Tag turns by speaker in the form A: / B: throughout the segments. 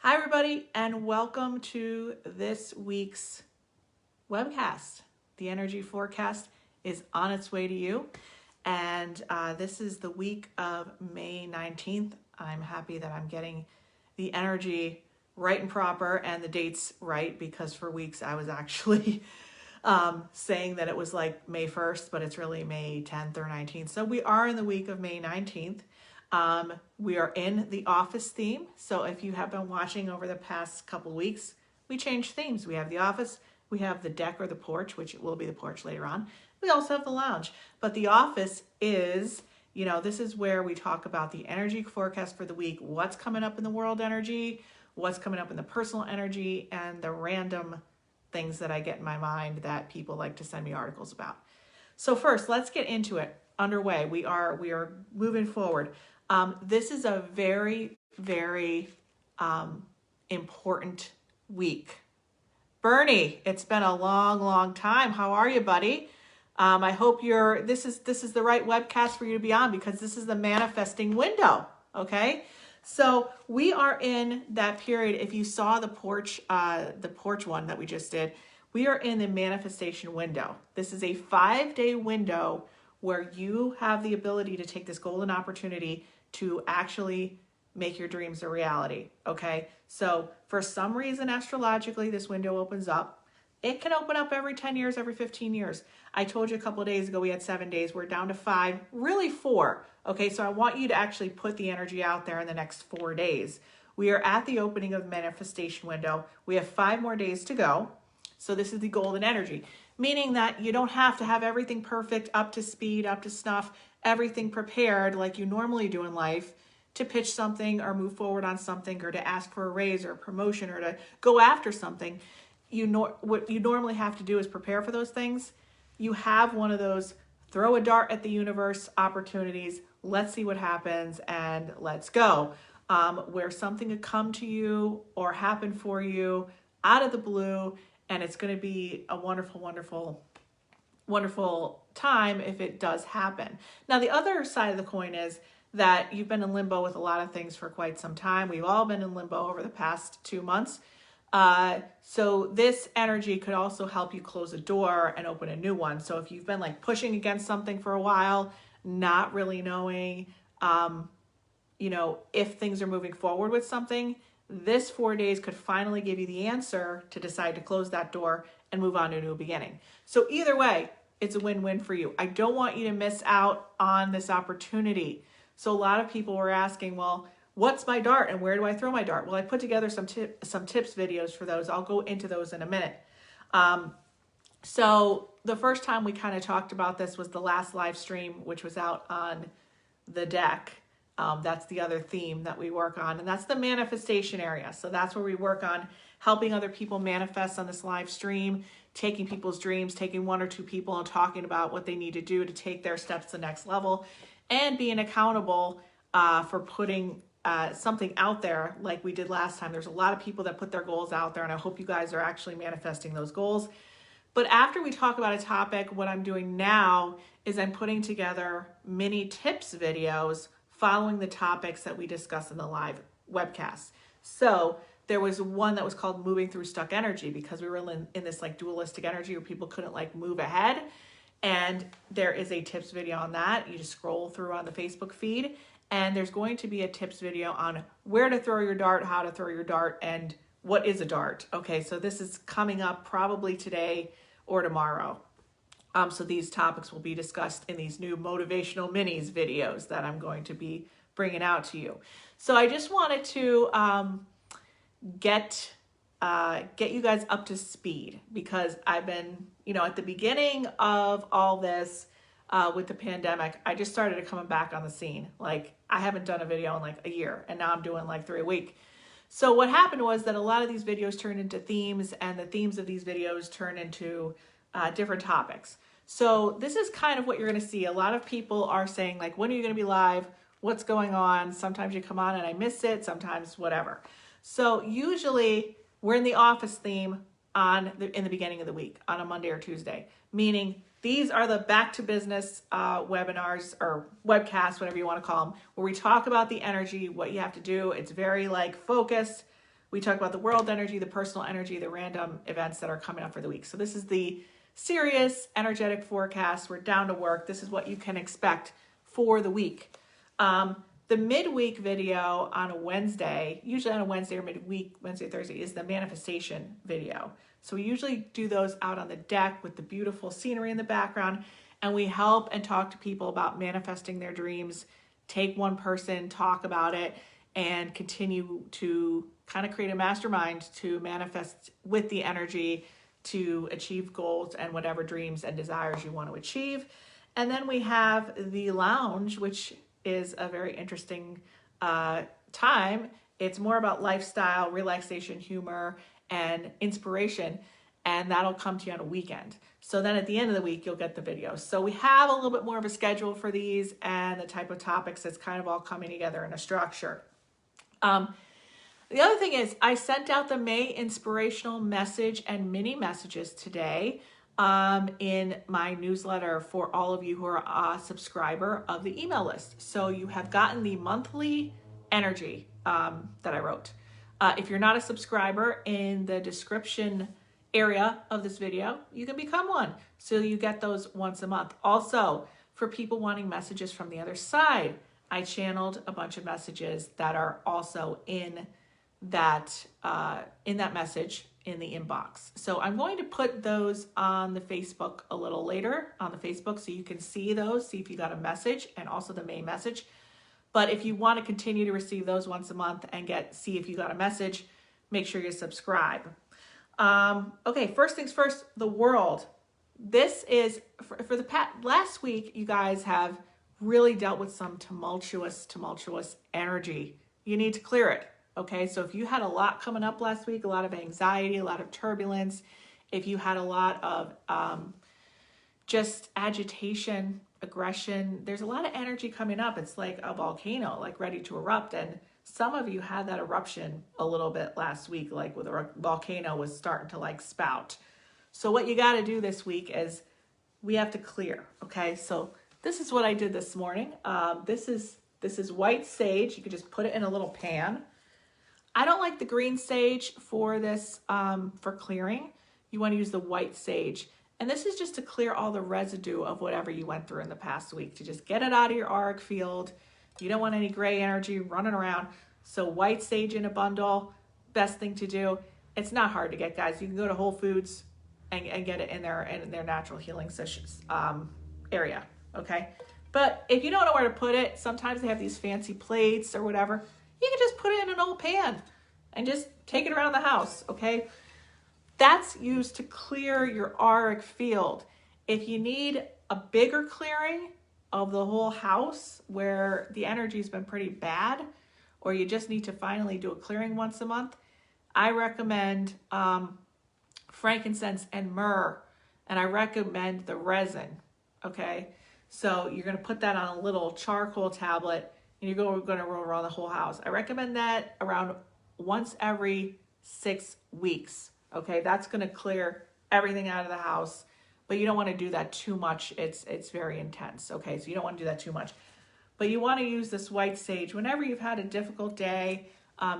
A: Hi, everybody, and welcome to this week's webcast. The energy forecast is on its way to you, and this is the week of May 19th. I'm happy that I'm getting the energy right and proper and the dates right, because for weeks I was actually saying that it was like May 1st, but it's really May 10th or 19th. So we are in the week of May 19th. We are in the office theme. So if you have been watching over the past couple weeks, we changed themes. We have the office, we have the deck or the porch, which will be the porch later on. We also have the lounge, but the office is, this is where we talk about the energy forecast for the week, what's coming up in the world energy, what's coming up in the personal energy, and the random things that I get in my mind that people like to send me articles about. So first, let's get into it. Underway. We are moving forward. This is a very, very important week. Bernie, it's been a long, long time. How are you, buddy? I hope this is the right webcast for you to be on, because this is the manifesting window. Okay, so we are in that period. If you saw the porch one that we just did, we are in the manifestation window. This is a 5-day window where you have the ability to take this golden opportunity to actually make your dreams a reality, okay? So for some reason, astrologically, this window opens up. It can open up every 10 years, every 15 years. I told you a couple of days ago we had 7 days. We're down to 5, really 4, okay? So I want you to actually put the energy out there in the next 4 days. We are at the opening of the manifestation window. We have 5 more days to go. So this is the golden energy, meaning that you don't have to have everything perfect, up to speed, up to snuff, everything prepared like you normally do in life to pitch something or move forward on something or to ask for a raise or a promotion or to go after something. What you normally have to do is prepare for those things. You have one of those throw a dart at the universe opportunities. Let's see what happens and let's go. Where something could come to you or happen for you out of the blue. And it's going to be a wonderful, wonderful, wonderful time if it does happen. Now, the other side of the coin is that you've been in limbo with a lot of things for quite some time. We've all been in limbo over the past 2 months. So this energy could also help you close a door and open a new one. So if you've been like pushing against something for a while, not really knowing, if things are moving forward with something, this 4 days could finally give you the answer to decide to close that door and move on to a new beginning. So either way, it's a win-win for you. I don't want you to miss out on this opportunity. So a lot of people were asking, well, what's my dart and where do I throw my dart? Well, I put together some tips videos for those. I'll go into those in a minute. So the first time we kind of talked about this was the last live stream, which was out on the deck. That's the other theme that we work on, and that's the manifestation area. So that's where we work on helping other people manifest on this live stream, taking people's dreams, taking 1 or 2 people and talking about what they need to do to take their steps to the next level, and being accountable for putting something out there like we did last time. There's a lot of people that put their goals out there, and I hope you guys are actually manifesting those goals. But after we talk about a topic, what I'm doing now is I'm putting together mini tips videos following the topics that we discussed in the live webcast. So there was one that was called moving through stuck energy, because we were in this like dualistic energy where people couldn't like move ahead. And there is a tips video on that. You just scroll through on the Facebook feed, and there's going to be a tips video on where to throw your dart, how to throw your dart, and what is a dart. Okay, so this is coming up probably today or tomorrow. So these topics will be discussed in these new motivational minis videos that I'm going to be bringing out to you. So I just wanted to get you guys up to speed, because I've been, at the beginning of all this with the pandemic, I just started coming back on the scene. Like, I haven't done a video in like a year, and now I'm doing like 3 a week. So what happened was that a lot of these videos turned into themes, and the themes of these videos turn into different topics. So this is kind of what you're going to see. A lot of people are saying, like, when are you going to be live? What's going on? Sometimes you come on and I miss it, sometimes whatever. So usually we're in the office theme in the beginning of the week on a Monday or Tuesday, meaning these are the back to business webinars or webcasts, whatever you want to call them, where we talk about the energy, what you have to do. It's very like focused. We talk about the world energy, the personal energy, the random events that are coming up for the week. So this is the serious energetic forecast. We're down to work. This is what you can expect for the week. The midweek video on a Wednesday, usually on a Wednesday or midweek, Wednesday, Thursday, is the manifestation video. So we usually do those out on the deck with the beautiful scenery in the background, and we help and talk to people about manifesting their dreams, take one person, talk about it, and continue to kind of create a mastermind to manifest with the energy to achieve goals and whatever dreams and desires you want to achieve. And then we have the lounge, which is a very interesting time. It's more about lifestyle, relaxation, humor, and inspiration, and that'll come to you on a weekend. So then at the end of the week, you'll get the videos. So we have a little bit more of a schedule for these and the type of topics that's kind of all coming together in a structure. The other thing is I sent out the May inspirational message and mini messages today in my newsletter for all of you who are a subscriber of the email list. So you have gotten the monthly energy that I wrote. If you're not a subscriber, in the description area of this video, you can become one. So you get those once a month. Also, for people wanting messages from the other side, I channeled a bunch of messages that are also in that message in the inbox. So I'm going to put those on the Facebook a little later on the Facebook so you can see those, see if you got a message, and also the main message. But if you want to continue to receive those once a month and see if you got a message, make sure you subscribe. Okay, first things first, the world. This is, for the last week, you guys have really dealt with some tumultuous energy. You need to clear it. Okay, so if you had a lot coming up last week, a lot of anxiety, a lot of turbulence, if you had a lot of just agitation, aggression, there's a lot of energy coming up. It's like a volcano, like ready to erupt. And some of you had that eruption a little bit last week, like with a volcano was starting to like spout. So what you got to do this week is we have to clear. Okay, so this is what I did this morning. This is white sage. You could just put it in a little pan. I don't like the green sage for this, for clearing. You want to use the white sage. And this is just to clear all the residue of whatever you went through in the past week, to just get it out of your auric field. You don't want any gray energy running around. So white sage in a bundle, best thing to do. It's not hard to get, guys. You can go to Whole Foods and get it in their natural healing sessions, area, okay? But if you don't know where to put it, sometimes they have these fancy plates or whatever. You can just put it in an old pan and just take it around the house, okay? That's used to clear your auric field. If you need a bigger clearing of the whole house where the energy's been pretty bad, or you just need to finally do a clearing once a month, I recommend frankincense and myrrh, and I recommend the resin, okay? So you're gonna put that on a little charcoal tablet and you're gonna roll around the whole house. I recommend that around once every 6 weeks. Okay, that's gonna clear everything out of the house, but you don't wanna do that too much. It's very intense, okay? So you don't wanna do that too much. But you wanna use this white sage whenever you've had a difficult day.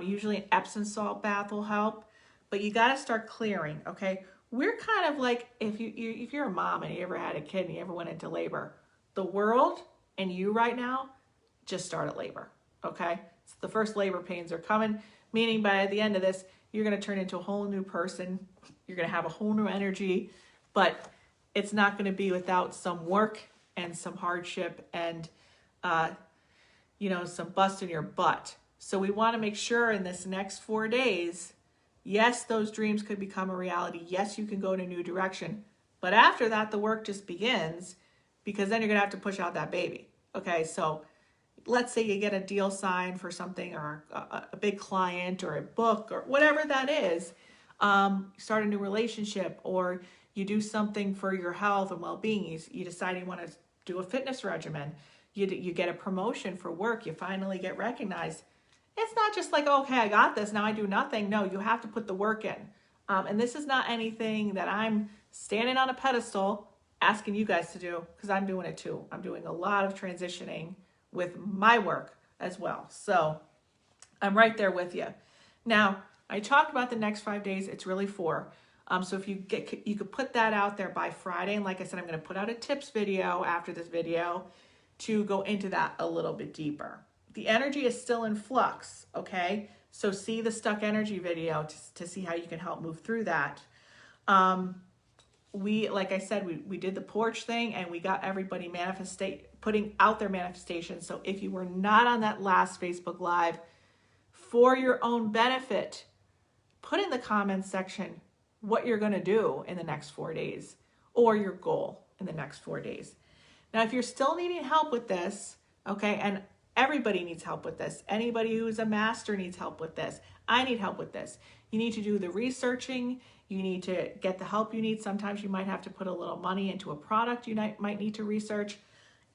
A: Usually an Epsom salt bath will help, but you gotta start clearing, okay? We're kind of like, if you're a mom and you ever had a kid and you ever went into labor, the world and you right now just started labor, okay? So the first labor pains are coming, meaning by the end of this, you're gonna turn into a whole new person. You're gonna have a whole new energy, but it's not gonna be without some work and some hardship and, some bust in your butt. So we wanna make sure in this next 4 days, yes, those dreams could become a reality. Yes, you can go in a new direction. But after that, the work just begins, because then you're gonna have to push out that baby, okay? So let's say you get a deal signed for something, or a big client, or a book, or whatever that is. Start a new relationship, or you do something for your health and well-being. You decide you want to do a fitness regimen. You get a promotion for work. You finally get recognized. It's not just like, okay, I got this, now I do nothing. No, you have to put the work in. And this is not anything that I'm standing on a pedestal asking you guys to do, because I'm doing it too. I'm doing a lot of transitioning with my work as well. So I'm right there with you. Now, I talked about the next 5 days. It's really 4. So if you could put that out there by Friday. And like I said, I'm going to put out a tips video after this video to go into that a little bit deeper. The energy is still in flux, okay? So see the stuck energy video to see how you can help move through that. Like I said, we did the porch thing and we got everybody putting out their manifestations. So if you were not on that last Facebook Live, for your own benefit, put in the comments section what you're going to do in the next 4 days or your goal in the next 4 days. Now, if you're still needing help with this, okay, and everybody needs help with this. Anybody who's a master needs help with this. I need help with this. You need to do the researching. You need to get the help you need. Sometimes you might have to put a little money into a product you might need to research.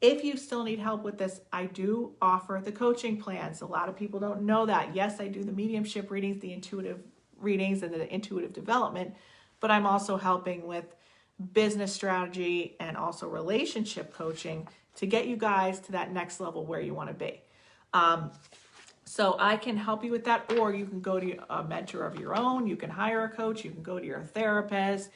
A: If you still need help with this, I do offer the coaching plans. A lot of people don't know that. Yes, I do the mediumship readings, the intuitive readings, and the intuitive development, but I'm also helping with business strategy and also relationship coaching to get you guys to that next level where you want to be. So I can help you with that, or you can go to a mentor of your own. You can hire a coach. You can go to your therapist.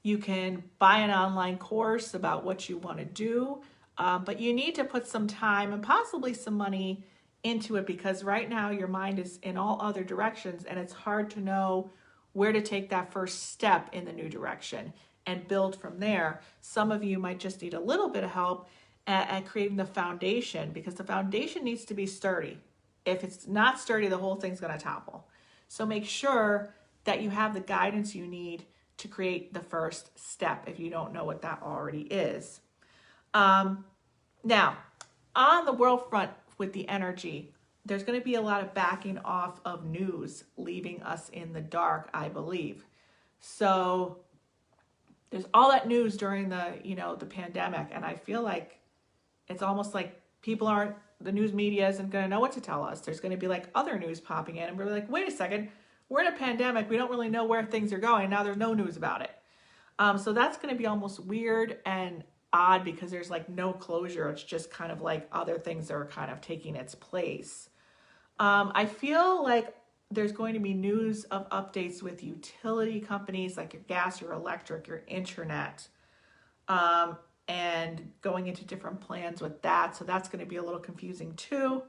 A: You can buy an online course about what you want to do. But you need to put some time and possibly some money into it, because right now your mind is in all other directions and it's hard to know where to take that first step in the new direction and build from there. Some of you might just need a little bit of help at creating the foundation, because the foundation needs to be sturdy. If it's not sturdy, the whole thing's going to topple. So make sure that you have the guidance you need to create the first step if you don't know what that already is. Now, on the world front with the energy, there's going to be a lot of backing off of news, leaving us in the dark, I believe. So there's all that news during the pandemic, and I feel like it's almost like the news media isn't going to know what to tell us. There's going to be like other news popping in, and we're like, wait a second, we're in a pandemic. We don't really know where things are going. Now there's no news about it. So that's going to be almost weird and odd, because there's like no closure. It's just kind of like other things that are kind of taking its place. I feel like there's going to be news of updates with utility companies, like your gas, your electric, your internet, and going into different plans with that. So that's going to be a little confusing too.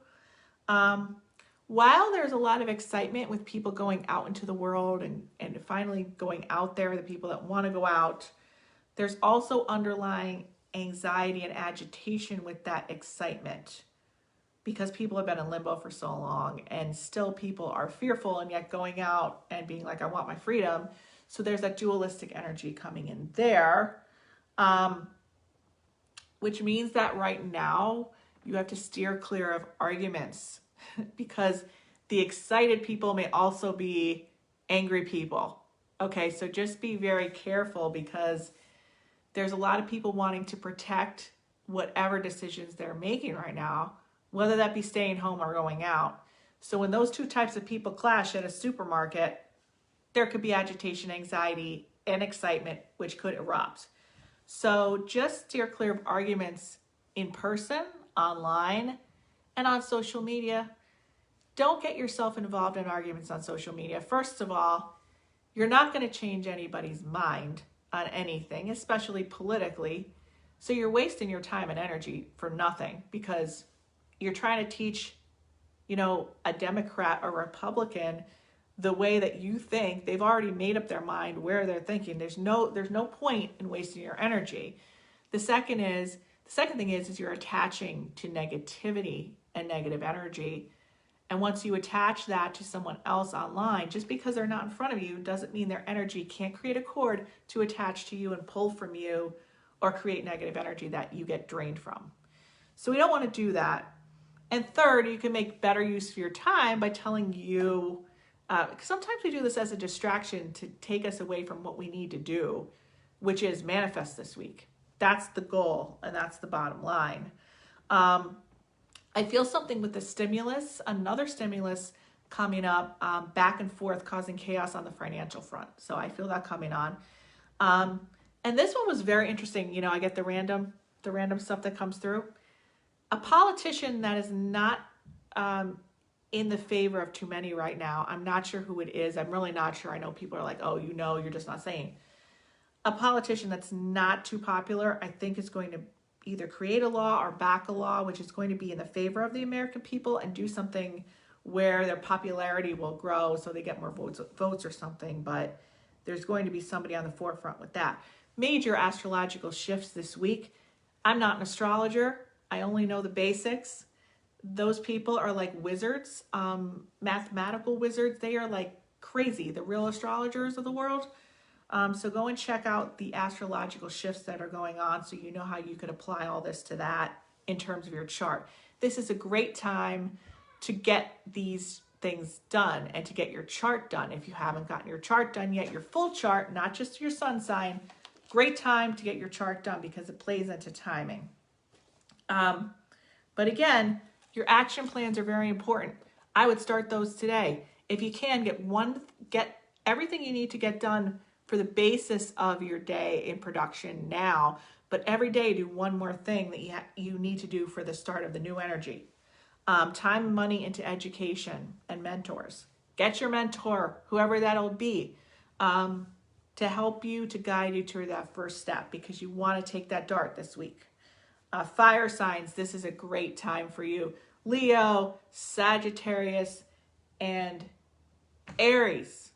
A: While there's a lot of excitement with people going out into the world and finally going out there, the people that want to go out, there's also underlying anxiety and agitation with that excitement, because people have been in limbo for so long and still people are fearful and yet going out and being like, I want my freedom. So there's that dualistic energy coming in there, which means that right now you have to steer clear of arguments because the excited people may also be angry people. Okay, so just be very careful, because there's a lot of people wanting to protect whatever decisions they're making right now, whether that be staying home or going out. So when those two types of people clash at a supermarket, there could be agitation, anxiety, and excitement, which could erupt. So just steer clear of arguments in person, online, and on social media. Don't get yourself involved in arguments on social media. First of all, you're not going to change anybody's mind on anything, especially politically. So you're wasting your time and energy for nothing, because you're trying to teach, a Democrat or Republican the way that you think. They've already made up their mind where they're thinking. There's no point in wasting your energy. The second thing is you're attaching to negativity and negative energy. And once you attach that to someone else online, just because they're not in front of you doesn't mean their energy can't create a cord to attach to you and pull from you or create negative energy that you get drained from. So we don't want to do that. And third, you can make better use of your time by telling you, sometimes we do this as a distraction to take us away from what we need to do, which is manifest this week. That's the goal, and that's the bottom line. I feel something with the stimulus, another stimulus coming up, back and forth, causing chaos on the financial front. So I feel that coming on. And this one was very interesting. I get the random stuff that comes through. A politician that is not in the favor of too many right now. I'm not sure who it is. I'm really not sure. I know people are like, oh, you know, you're just not saying. A politician that's not too popular, I think, is going to either create a law or back a law, which is going to be in the favor of the American people and do something where their popularity will grow so they get more votes or something. But there's going to be somebody on the forefront with that. Major astrological shifts this week. I'm not an astrologer. I only know the basics. Those people are like wizards, mathematical wizards. They are like crazy, the real astrologers of the world. So go and check out the astrological shifts that are going on so you know how you could apply all this to that in terms of your chart. This is a great time to get these things done and to get your chart done. If you haven't gotten your chart done yet, your full chart, not just your sun sign, great time to get your chart done because it plays into timing. But again, your action plans are very important. I would start those today. If you can, get everything you need to get done for the basis of your day in production now, but every day do one more thing that you need to do for the start of the new energy. Time and money into education and mentors. Get your mentor, whoever that'll be, to help you, to guide you to that first step because you want to take that dart this week. Fire signs, this is a great time for you. Leo, Sagittarius, and Aries.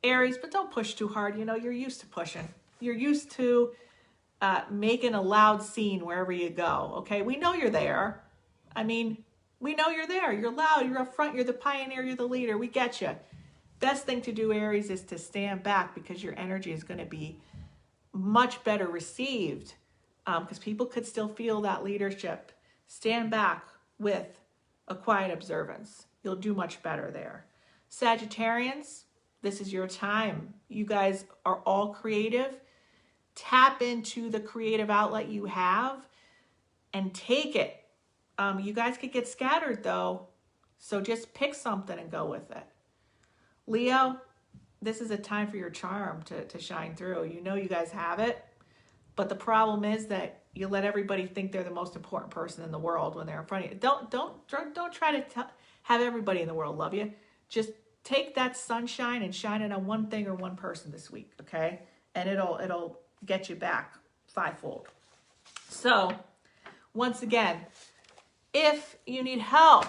A: Aries, but don't push too hard. You know, you're used to pushing. You're used to making a loud scene wherever you go, okay? We know you're there. I mean, we know you're there. You're loud. You're up front. You're the pioneer. You're the leader. We get you. Best thing to do, Aries, is to stand back because your energy is going to be much better received because people could still feel that leadership. Stand back with a quiet observance. You'll do much better there. Sagittarians, this is your time. You guys are all creative. Tap into the creative outlet you have and take it. You guys could get scattered though, so just pick something and go with it. Leo, this is a time for your charm to shine through. You know you guys have it, but the problem is that you let everybody think they're the most important person in the world when they're in front of you. Don't try to have everybody in the world love you. Just take that sunshine and shine it on one thing or one person this week, okay? And it'll get you back fivefold. So, once again, if you need help,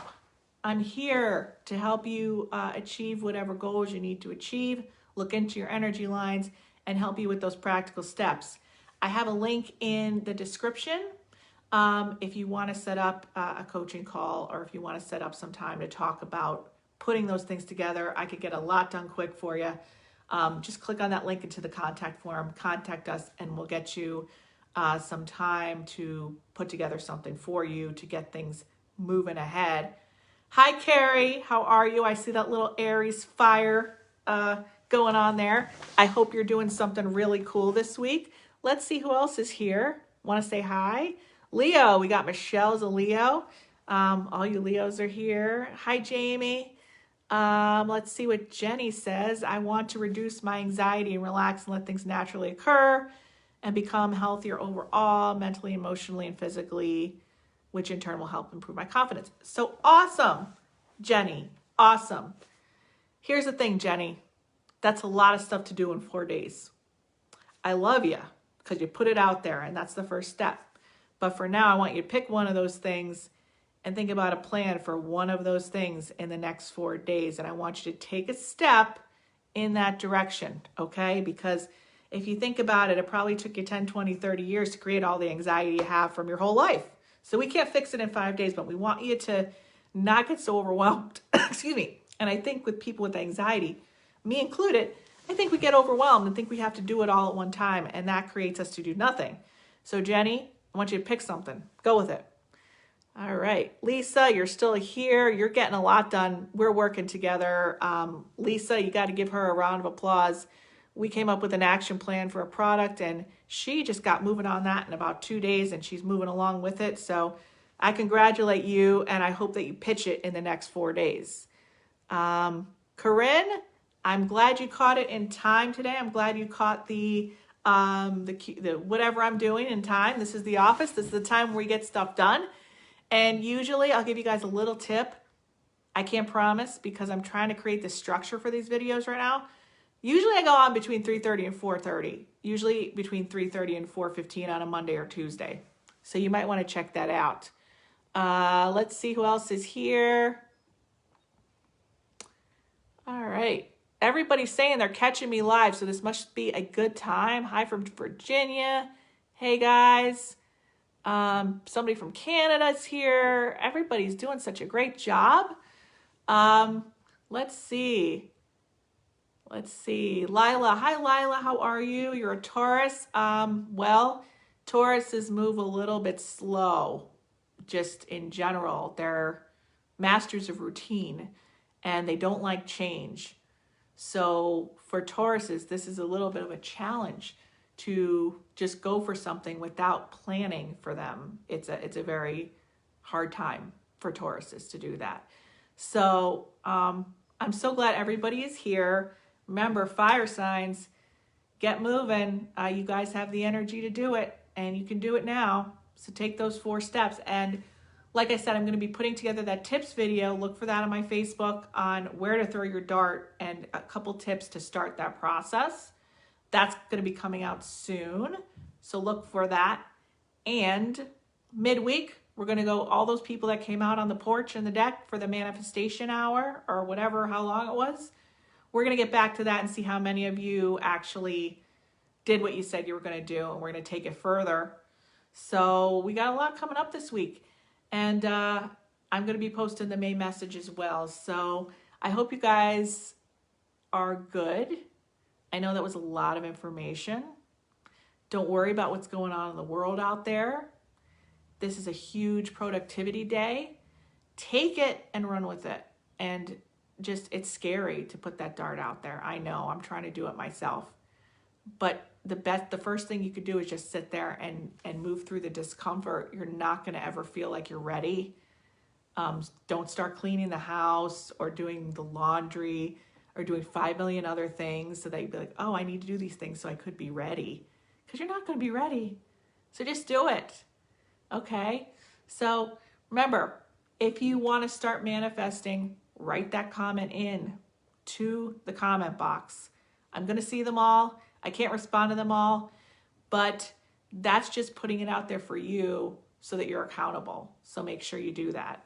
A: I'm here to help you achieve whatever goals you need to achieve, look into your energy lines, and help you with those practical steps. I have a link in the description if you want to set up a coaching call or if you want to set up some time to talk about putting those things together. I could get a lot done quick for you. Just click on that link into the contact form, contact us, and we'll get you some time to put together something for you to get things moving ahead. Hi, Carrie. How are you? I see that little Aries fire going on there. I hope you're doing something really cool this week. Let's see who else is here. Want to say hi? Leo. We got Michelle's a Leo. All you Leos are here. Hi, Jamie. Let's see what Jenny says. I want to reduce my anxiety and relax and let things naturally occur and become healthier overall, mentally, emotionally, and physically, which in turn will help improve my confidence. So awesome, Jenny. Awesome. Here's the thing, Jenny. That's a lot of stuff to do in 4 days. I love you because you put it out there, and that's the first step. But for now, I want you to pick one of those things and think about a plan for one of those things in the next 4 days. And I want you to take a step in that direction, okay? Because if you think about it, it probably took you 10, 20, 30 years to create all the anxiety you have from your whole life. So we can't fix it in 5 days, but we want you to not get so overwhelmed. Excuse me. And I think with people with anxiety, me included, I think we get overwhelmed and think we have to do it all at one time. And that creates us to do nothing. So Jenny, I want you to pick something. Go with it. All right. Lisa, you're still here. You're getting a lot done. We're working together. Lisa, you got to give her a round of applause. We came up with an action plan for a product and she just got moving on that in about 2 days and she's moving along with it. So I congratulate you and I hope that you pitch it in the next 4 days. Corinne, I'm glad you caught it in time today. I'm glad you caught the whatever I'm doing in time. This is the office. This is the time where we get stuff done. And usually I'll give you guys a little tip. I can't promise because I'm trying to create the structure for these videos right now. Usually I go on between 3:30 and 4:30, usually between 3:30 and 4:15 on a Monday or Tuesday. So you might want to check that out. Let's see who else is here. All right. Everybody's saying they're catching me live, so this must be a good time. Hi from Virginia. Hey, guys. Somebody from Canada is here. Everybody's doing such a great job. Let's see. Lila. Hi, Lila. How are you? You're a Taurus. Well, Tauruses move a little bit slow, just in general. They're masters of routine, and they don't like change. So for Tauruses, this is a little bit of a challenge to just go for something without planning for them. It's a very hard time for Tauruses to do that. So I'm so glad everybody is here. Remember, fire signs, get moving. You guys have the energy to do it, and you can do it now. So take those 4 steps. And like I said, I'm going to be putting together that tips video. Look for that on my Facebook on where to throw your dart and a couple tips to start that process. That's going to be coming out soon. So look for that. And midweek, we're going to go, all those people that came out on the porch and the deck for the manifestation hour or whatever, how long it was. We're going to get back to that and see how many of you actually did what you said you were going to do. And we're going to take it further. So we got a lot coming up this week. And I'm going to be posting the main message as well. So I hope you guys are good. I know that was a lot of information. Don't worry about what's going on in the world out there. This is a huge productivity day. Take it and run with it. And just, it's scary to put that dart out there. I know, I'm trying to do it myself. But the first thing you could do is just sit there and move through the discomfort. You're not going to ever feel like you're ready. Don't start cleaning the house or doing the laundry or doing 5 million other things so that you'd be like, oh, I need to do these things so I could be ready. Because you're not going to be ready. So just do it. Okay? So remember, if you want to start manifesting, write that comment in to the comment box. I'm going to see them all. I can't respond to them all, but that's just putting it out there for you so that you're accountable. So make sure you do that.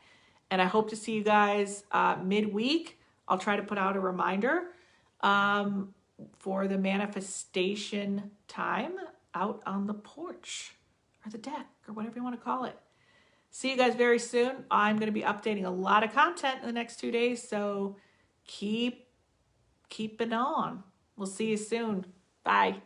A: And I hope to see you guys midweek. I'll try to put out a reminder for the manifestation time out on the porch or the deck or whatever you want to call it. See you guys very soon. I'm going to be updating a lot of content in the next 2 days, so keep it on. We'll see you soon. Bye.